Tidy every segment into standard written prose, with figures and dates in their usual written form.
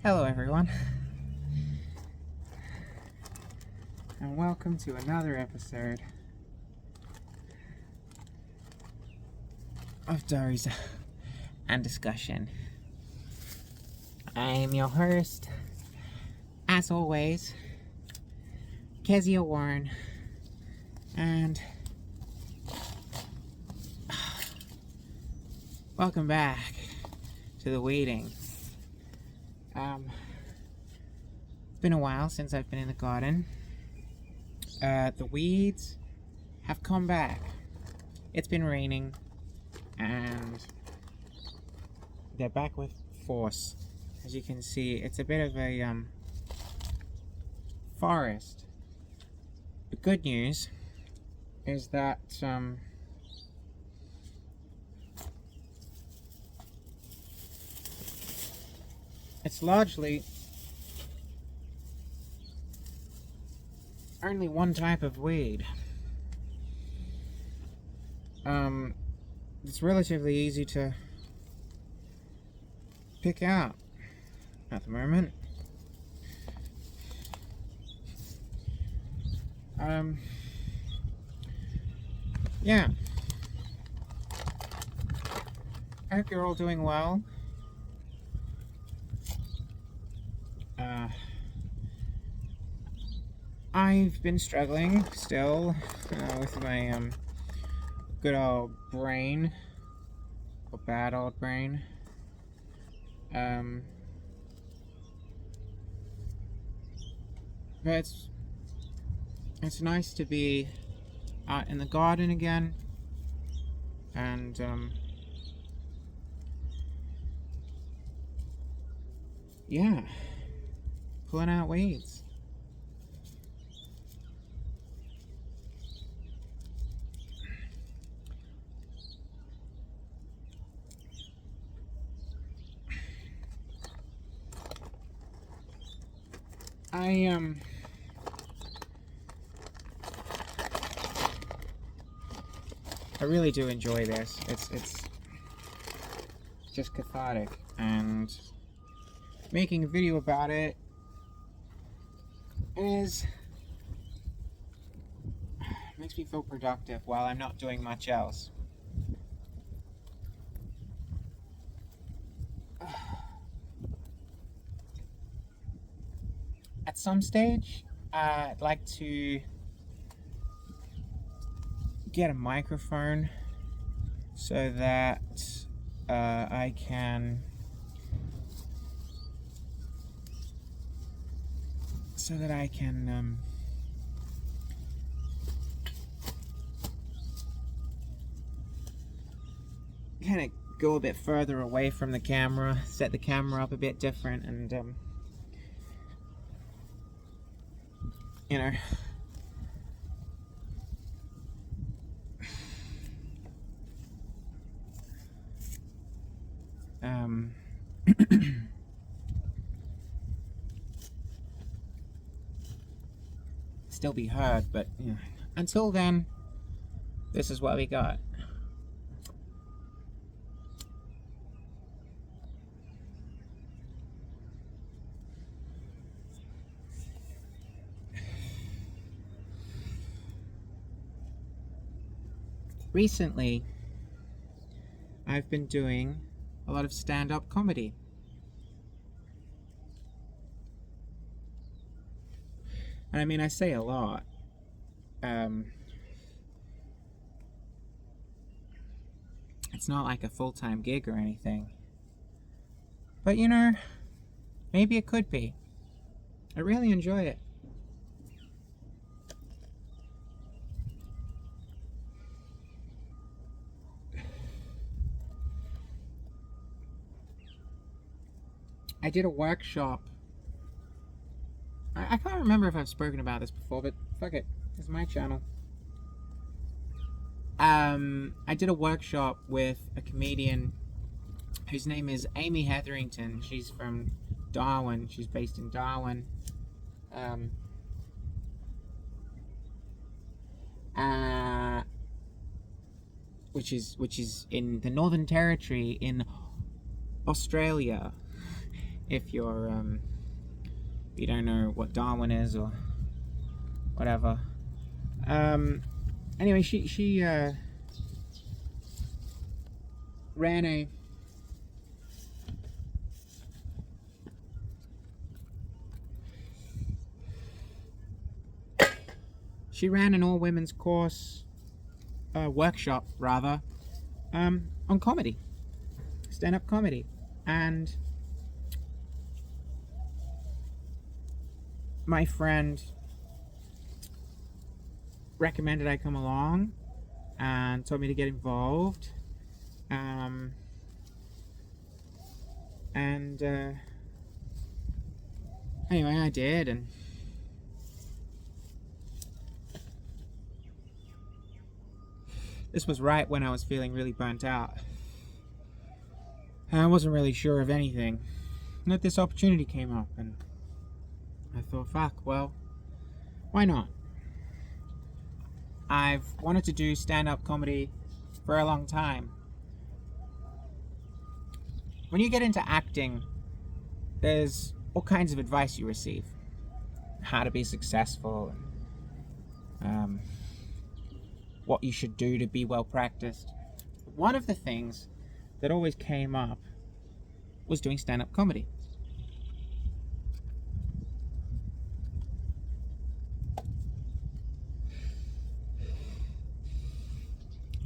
Hello everyone, and welcome to another episode of Diaries and Discussion. I am your host, as always, Kezia Warren, and welcome back to the waiting. It's been a while since I've been in the garden. The weeds have come back. It's been raining, and they're back with force. As you can see, it's a bit of a forest. The good news is that it's largely only one type of weed. It's relatively easy to pick out at the moment. Yeah. I hope you're all doing well. I've been struggling still with my good old brain, or bad old brain. But it's nice to be out in the garden again, and yeah, pulling out weeds. I really do enjoy this. It's just cathartic, and making a video about it makes me feel productive while I'm not doing much else. At some stage, I'd like to get a microphone so that I can kind of go a bit further away from the camera, set the camera up a bit different, and you know, still be heard, but you know, until then, this is what we got. Recently, I've been doing a lot of stand-up comedy. And I mean, I say a lot. It's not like a full-time gig or anything. But you know, maybe it could be. I really enjoy it. I did a workshop. I can't remember if I've spoken about this before, but fuck it. It's my channel. I did a workshop with a comedian whose name is Amy Hetherington. She's from Darwin. She's based in Darwin. Which is in the Northern Territory in Australia. if you don't know what Darwin is or whatever. Anyway, she ran a an all-women's course, workshop rather, on comedy, stand-up comedy, and my friend recommended I come along and told me to get involved, and anyway, I did, and this was right when I was feeling really burnt out. I wasn't really sure of anything. And then this opportunity came up, and I thought, fuck, well, why not? I've wanted to do stand-up comedy for a long time. When you get into acting, there's all kinds of advice you receive. How to be successful, and what you should do to be well practiced. One of the things that always came up was doing stand-up comedy.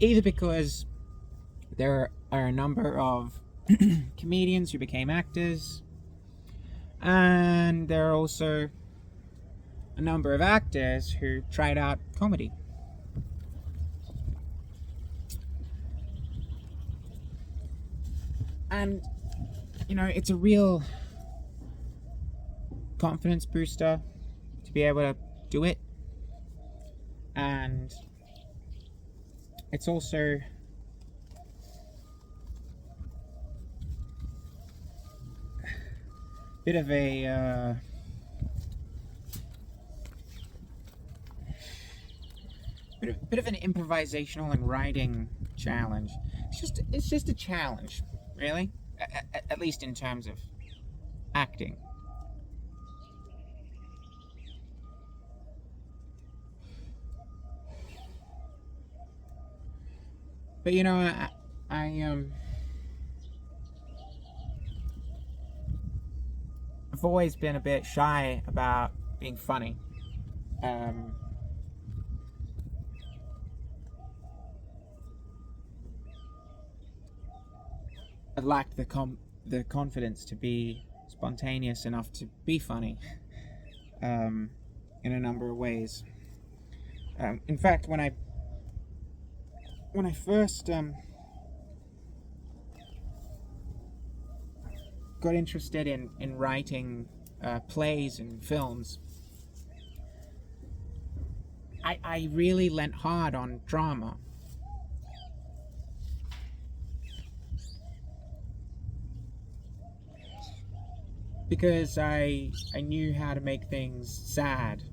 Either because there are a number of comedians who became actors, and there are also a number of actors who tried out comedy. And, you know, it's a real confidence booster to be able to do it. And it's also a bit of a bit of an improvisational and writing challenge. It's just a challenge, really, at least in terms of acting. But you know, I've always been a bit shy about being funny. I've lacked the confidence to be spontaneous enough to be funny, in a number of ways. In fact, when I first got interested in writing plays and films, I really leant hard on drama. Because I knew how to make things sad.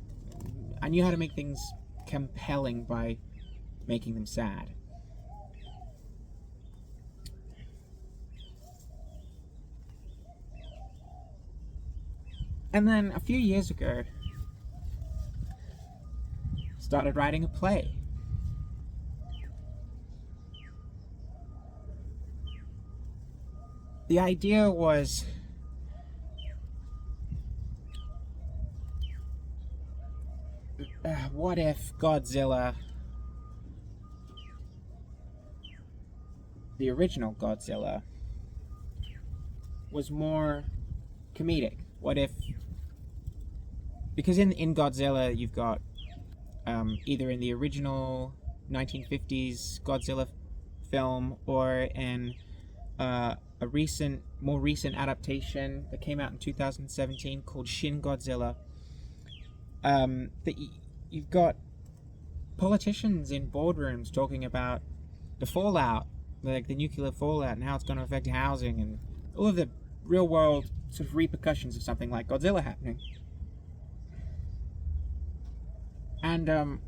I knew how to make things compelling by making them sad. And then a few years ago, started writing a play. The idea was what if Godzilla, the original Godzilla, was more comedic? What if, because in Godzilla you've got either in the original 1950s Godzilla film or in a more recent adaptation that came out in 2017 called Shin Godzilla, that you've got politicians in boardrooms talking about the fallout, like the nuclear fallout, and how it's going to affect housing and all of the real world sort of repercussions of something like Godzilla happening. And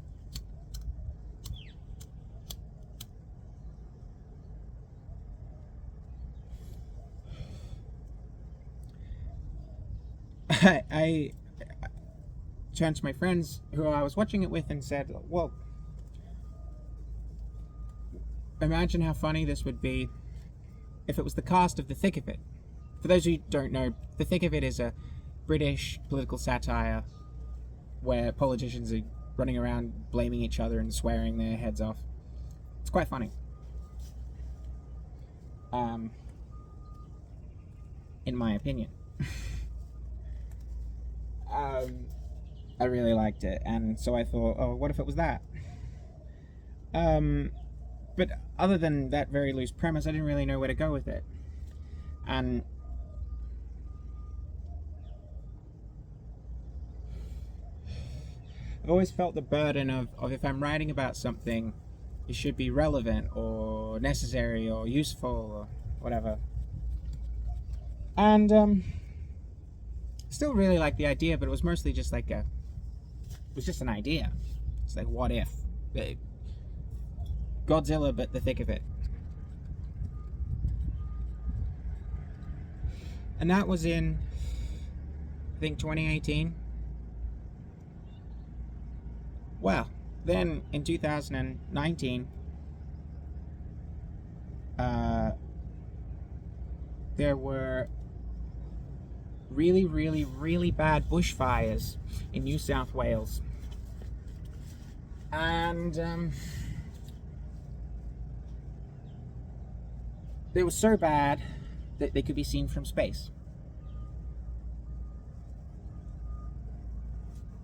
I turned to my friends who I was watching it with and said, well, imagine how funny this would be if it was the cast of The Thick of It. For those who don't know, The Thick of It is a British political satire where politicians are running around blaming each other and swearing their heads off. It's quite funny. In my opinion. I really liked it, and so I thought, oh, what if it was that? But other than that very loose premise, I didn't really know where to go with it. And I've always felt the burden of if I'm writing about something, it should be relevant or necessary or useful or whatever. And still really liked the idea, but it was mostly just like it was just an idea. It's like, what if? Godzilla, but The Thick of It. And that was in, I think, 2018. Well, then in 2019, there were really, really, really bad bushfires in New South Wales. And they were so bad that they could be seen from space.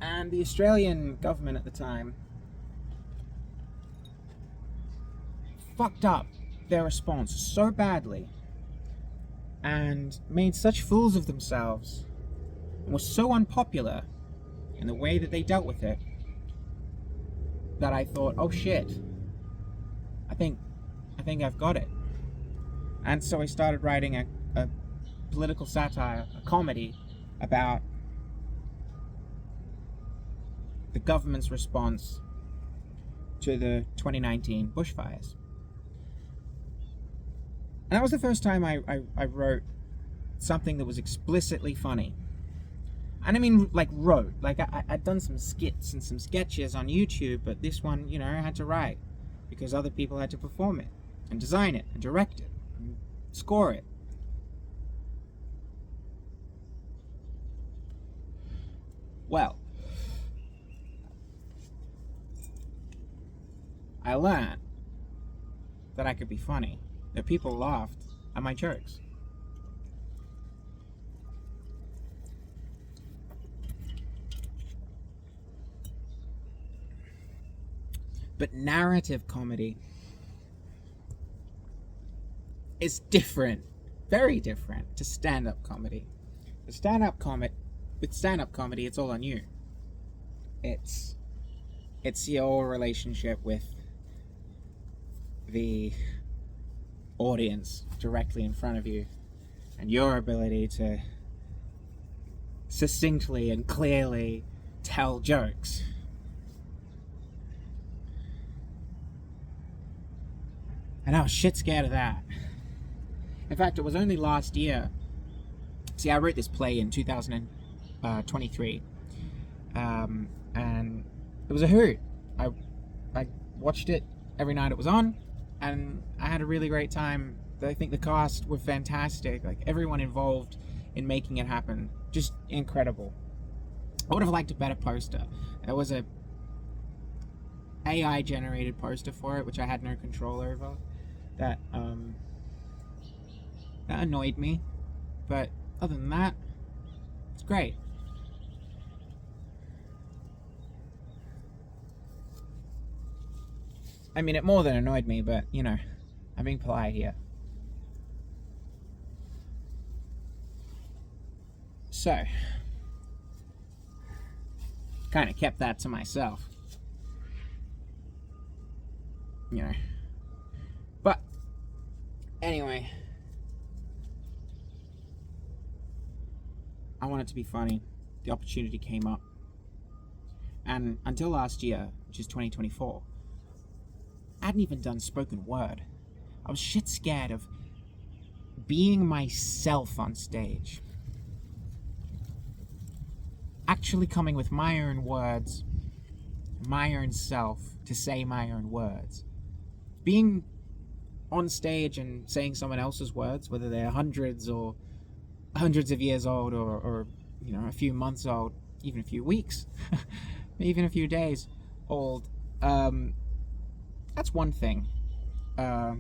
And the Australian government at the time fucked up their response so badly and made such fools of themselves and was so unpopular in the way that they dealt with it that I thought, oh shit, I think I've got it. And so I started writing a political satire, a comedy about the government's response to the 2019 bushfires. And that was the first time I wrote something that was explicitly funny. And I mean, like, wrote. Like, I'd done some skits and some sketches on YouTube, but this one, you know, I had to write because other people had to perform it and design it and direct it and score it. Well, I learned that I could be funny, that people laughed at my jokes. But narrative comedy is different, very different to stand-up comedy. With stand-up comedy, it's all on you. It's your relationship with the audience directly in front of you and your ability to succinctly and clearly tell jokes. And I was shit scared of that. In fact, it was only last year. See, I wrote this play in 2023. And it was a hoot. I watched it every night it was on, and I had a really great time. I think the cast were fantastic. Like, everyone involved in making it happen, just incredible. I would have liked a better poster. There was a AI generated poster for it, which I had no control over. That annoyed me, but other than that, it's great. I mean, it more than annoyed me, but, you know, I'm being polite here. So, kind of kept that to myself. You know. But, anyway, I wanted to be funny. The opportunity came up. And until last year, which is 2024, I hadn't even done spoken word. I was shit scared of being myself on stage. actually coming with my own words, my own self, to say my own words. Being on stage and saying someone else's words, whether they're hundreds of years old, or a few months old, even a few weeks, even a few days old, that's one thing. But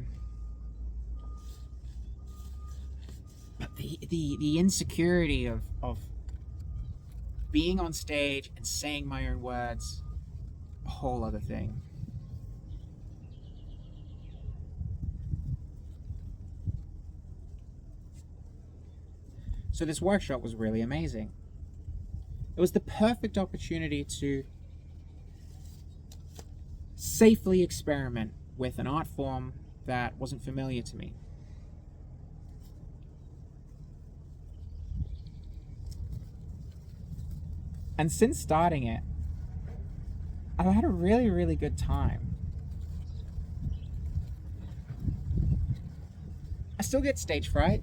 the insecurity of being on stage and saying my own words, a whole other thing. So this workshop was really amazing. It was the perfect opportunity to safely experiment with an art form that wasn't familiar to me. And since starting it, I've had a really, really good time. I still get stage fright.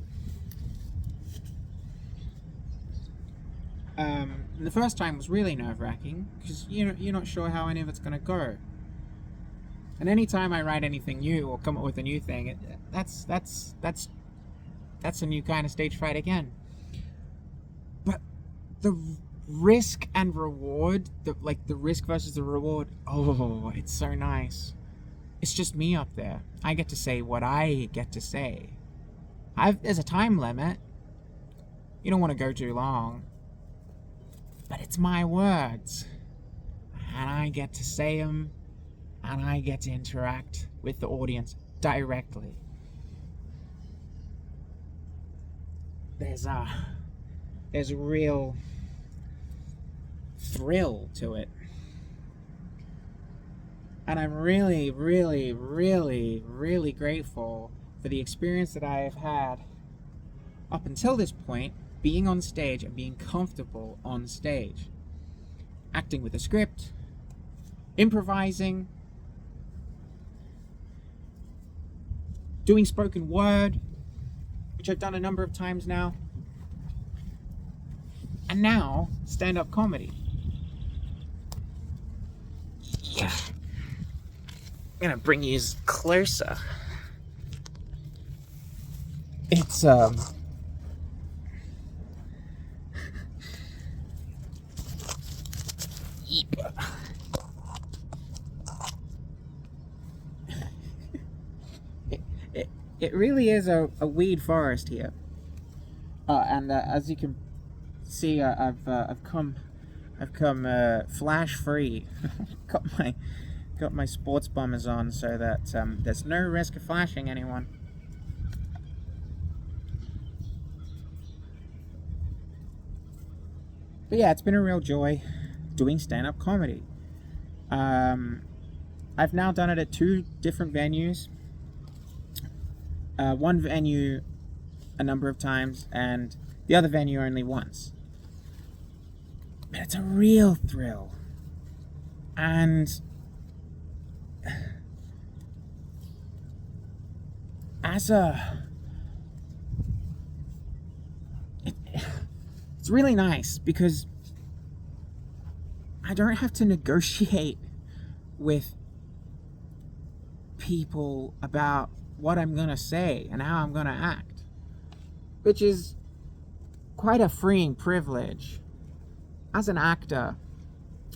The first time was really nerve-wracking because you're not sure how any of it's going to go. And anytime I write anything new or come up with a new thing, that's a new kind of stage fright again. But the risk and reward, the risk versus the reward, oh, it's so nice. It's just me up there. I get to say what I get to say. There's a time limit. You don't want to go too long. But it's my words. And I get to say them. And I get to interact with the audience directly. There's a real thrill to it. And I'm really, really, really, really grateful for the experience that I have had up until this point, being on stage and being comfortable on stage. Acting with a script, improvising, doing spoken word, which I've done a number of times now, and now stand-up comedy. Yeah. I'm gonna bring you closer. It's It really is a weed forest here, and as you can see, I've come flash free. got my sports bombers on so that there's no risk of flashing anyone. But yeah, it's been a real joy doing stand-up comedy. I've now done it at 2 different venues. One venue a number of times, and the other venue only once. But it's a real thrill. And it's really nice because I don't have to negotiate with people about what I'm gonna say and how I'm gonna act, which is quite a freeing privilege. As an actor,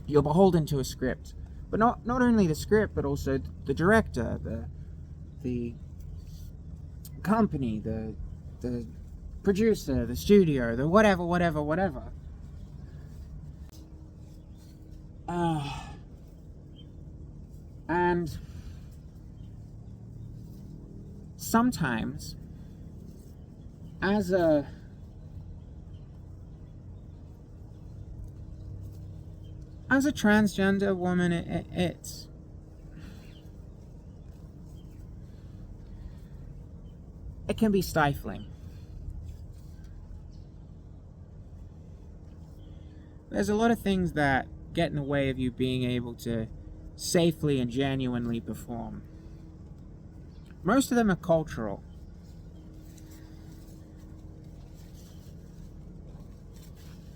you're beholden to a script, but not only the script, but also the director, the company, the producer, the studio, the whatever. And sometimes, as a transgender woman, it can be stifling. There's a lot of things that get in the way of you being able to safely and genuinely perform. Most of them are cultural.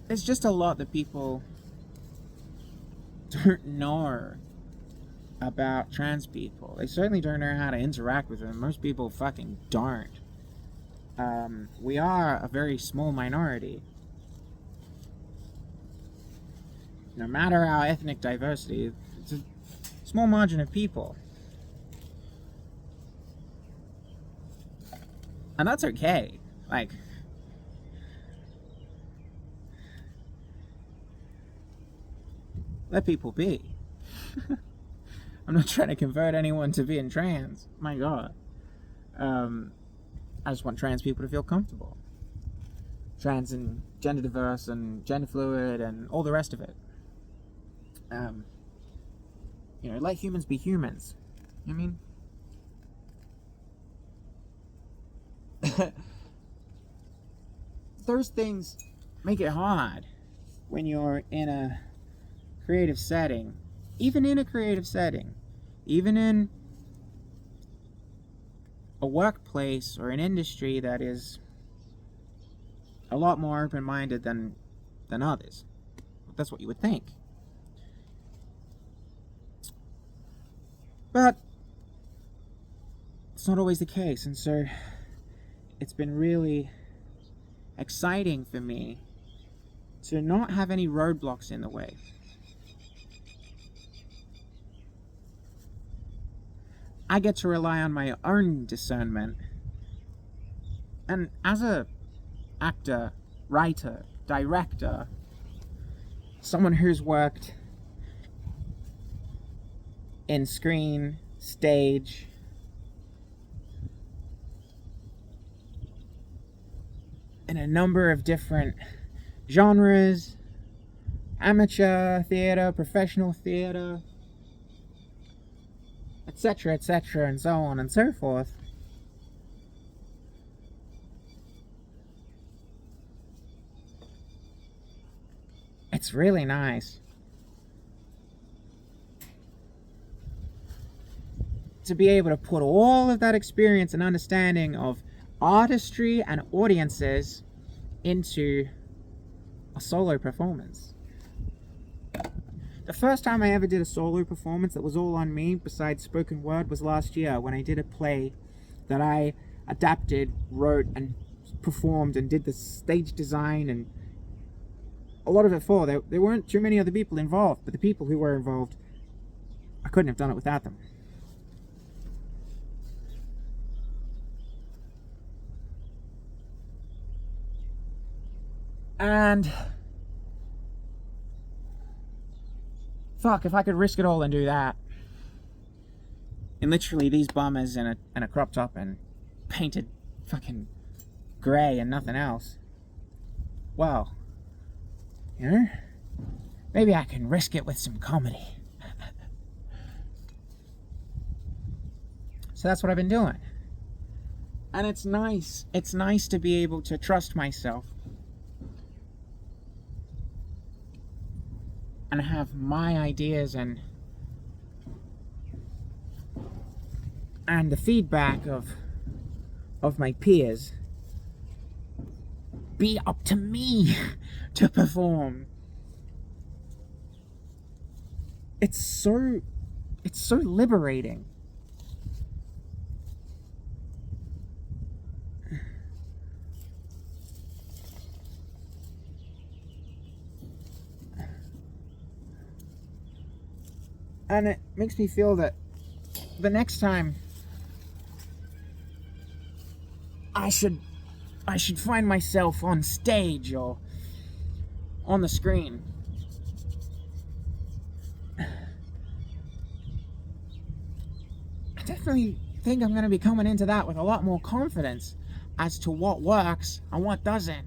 there's just a lot that people don't know about trans people. They certainly don't know how to interact with them. Most people fucking don't. We are a very small minority. No matter our ethnic diversity, it's a small margin of people. And that's okay. Like, let people be. I'm not trying to convert anyone to being trans. My God. I just want trans people to feel comfortable. Trans and gender diverse and gender fluid and all the rest of it. Let humans be humans. You know what I mean? Those things make it hard when you're in a creative setting. Even in a creative setting. Even in a workplace or an industry that is a lot more open-minded than others. That's what you would think. But it's not always the case, and so it's been really exciting for me to not have any roadblocks in the way. I get to rely on my own discernment. And as a actor, writer, director, someone who's worked in screen, stage, in a number of different genres, amateur theater, professional theater, etc., etc., and so on and so forth. It's really nice to be able to put all of that experience and understanding of artistry and audiences into a solo performance. The first time I ever did a solo performance that was all on me, besides spoken word, was last year when I did a play that I adapted, wrote, and performed, and did the stage design and a lot of it for. There weren't too many other people involved, but the people who were involved, I couldn't have done it without them. And fuck, if I could risk it all and do that. And literally these bummers in a crop top and painted fucking grey and nothing else. Well, maybe I can risk it with some comedy. So that's what I've been doing. And it's nice. It's nice to be able to trust myself and have my ideas and the feedback of my peers be up to me to perform. It's so liberating. And it makes me feel that the next time I should find myself on stage or on the screen, I definitely think I'm going to be coming into that with a lot more confidence as to what works and what doesn't.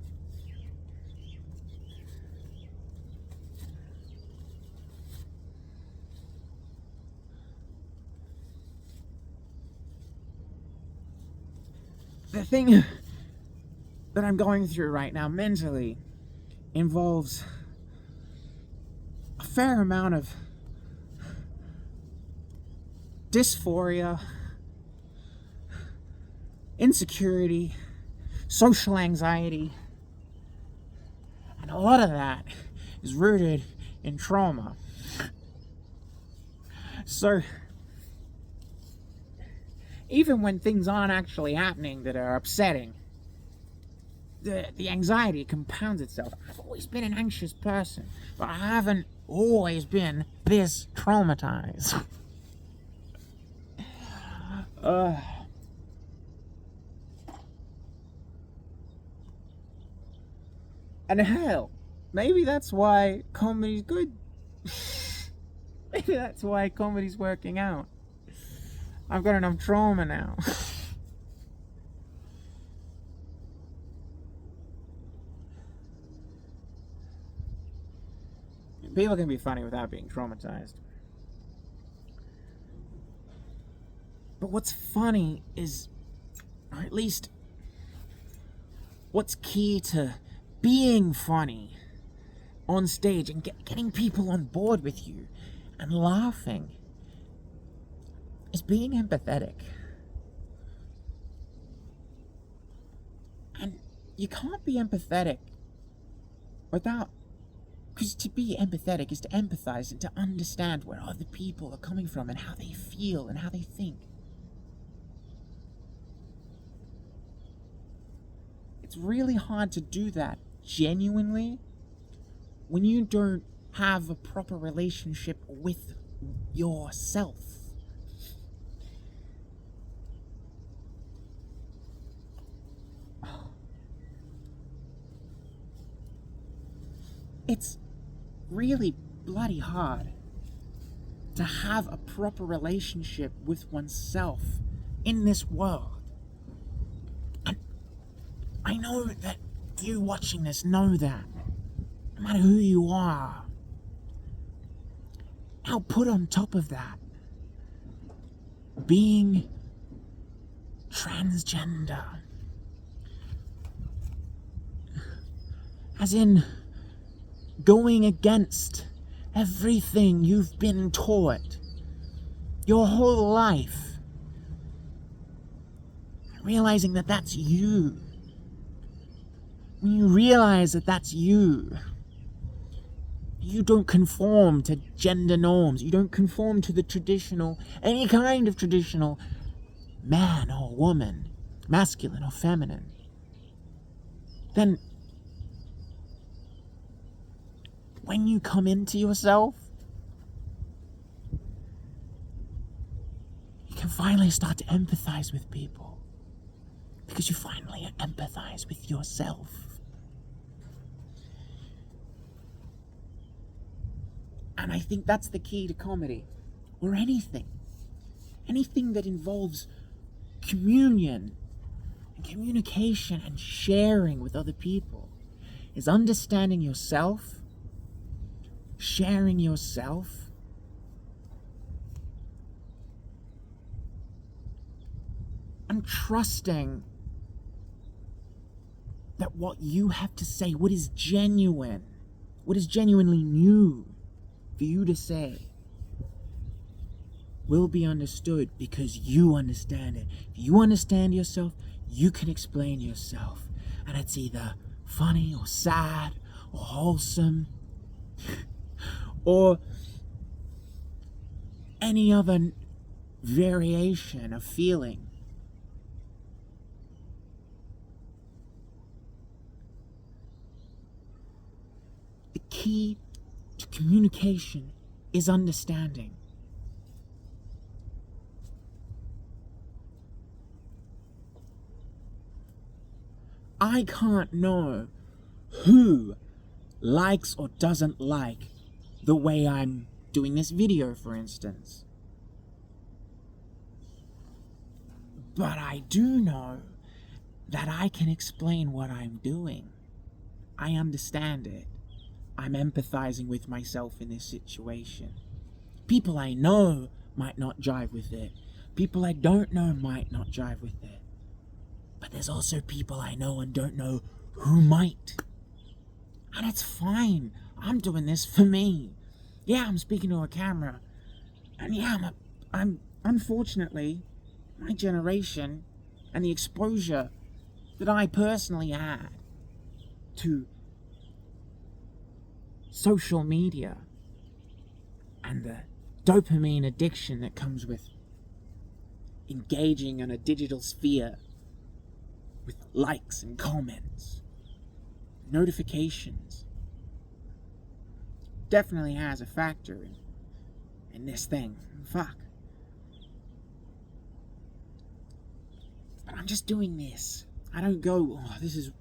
The thing that I'm going through right now mentally involves a fair amount of dysphoria, insecurity, social anxiety, and a lot of that is rooted in trauma. So, even when things aren't actually happening that are upsetting, the anxiety compounds itself. I've always been an anxious person, but I haven't always been this traumatized. And hell, maybe that's why comedy's good. Maybe that's why comedy's working out. I've got enough trauma now. People can be funny without being traumatized. But what's funny is, or at least what's key to being funny on stage and getting people on board with you and laughing, is being empathetic. And you can't be empathetic without... Because to be empathetic is to empathize and to understand where other people are coming from and how they feel and how they think. It's really hard to do that genuinely when you don't have a proper relationship with yourself. It's really bloody hard to have a proper relationship with oneself in this world. And I know that you watching this know that. No matter who you are. Now put on top of that, being transgender. As in, going against everything you've been taught your whole life. Realizing that that's you. When you realize that that's you, you don't conform to gender norms. You don't conform to the traditional, any kind of traditional man or woman, masculine or feminine. Then when you come into yourself, you can finally start to empathize with people. Because you finally empathize with yourself. And I think that's the key to comedy. Or anything. Anything that involves communion and communication and sharing with other people is understanding yourself, sharing yourself, and trusting that what you have to say, what is genuine, what is genuinely new for you to say, will be understood because you understand it. If you understand yourself, you can explain yourself. And it's either funny or sad or wholesome or any other variation of feeling. The key to communication is understanding. I can't know who likes or doesn't like the way I'm doing this video, for instance. But I do know that I can explain what I'm doing. I understand it. I'm empathizing with myself in this situation. People I know might not jive with it. People I don't know might not jive with it. But there's also people I know and don't know who might. And it's fine. I'm doing this for me. Yeah, I'm speaking to a camera. And yeah, I'm unfortunately, my generation and the exposure that I personally had to social media and the dopamine addiction that comes with engaging in a digital sphere with likes and comments, notifications, definitely has a factor in this thing. Fuck. But I'm just doing this. I don't go, oh, this is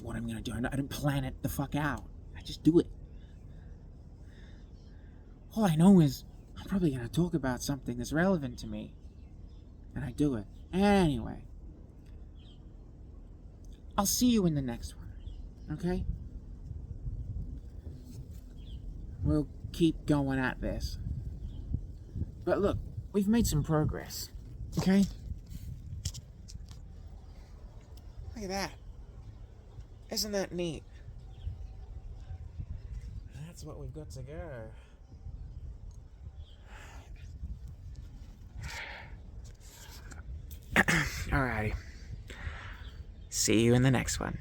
what I'm gonna do. I don't plan it the fuck out. I just do it. All I know is I'm probably gonna talk about something that's relevant to me, and I do it. Anyway, I'll see you in the next one, okay? We'll keep going at this. But look, we've made some progress, okay? Look at that. Isn't that neat? That's what we've got to go. Alrighty. See you in the next one.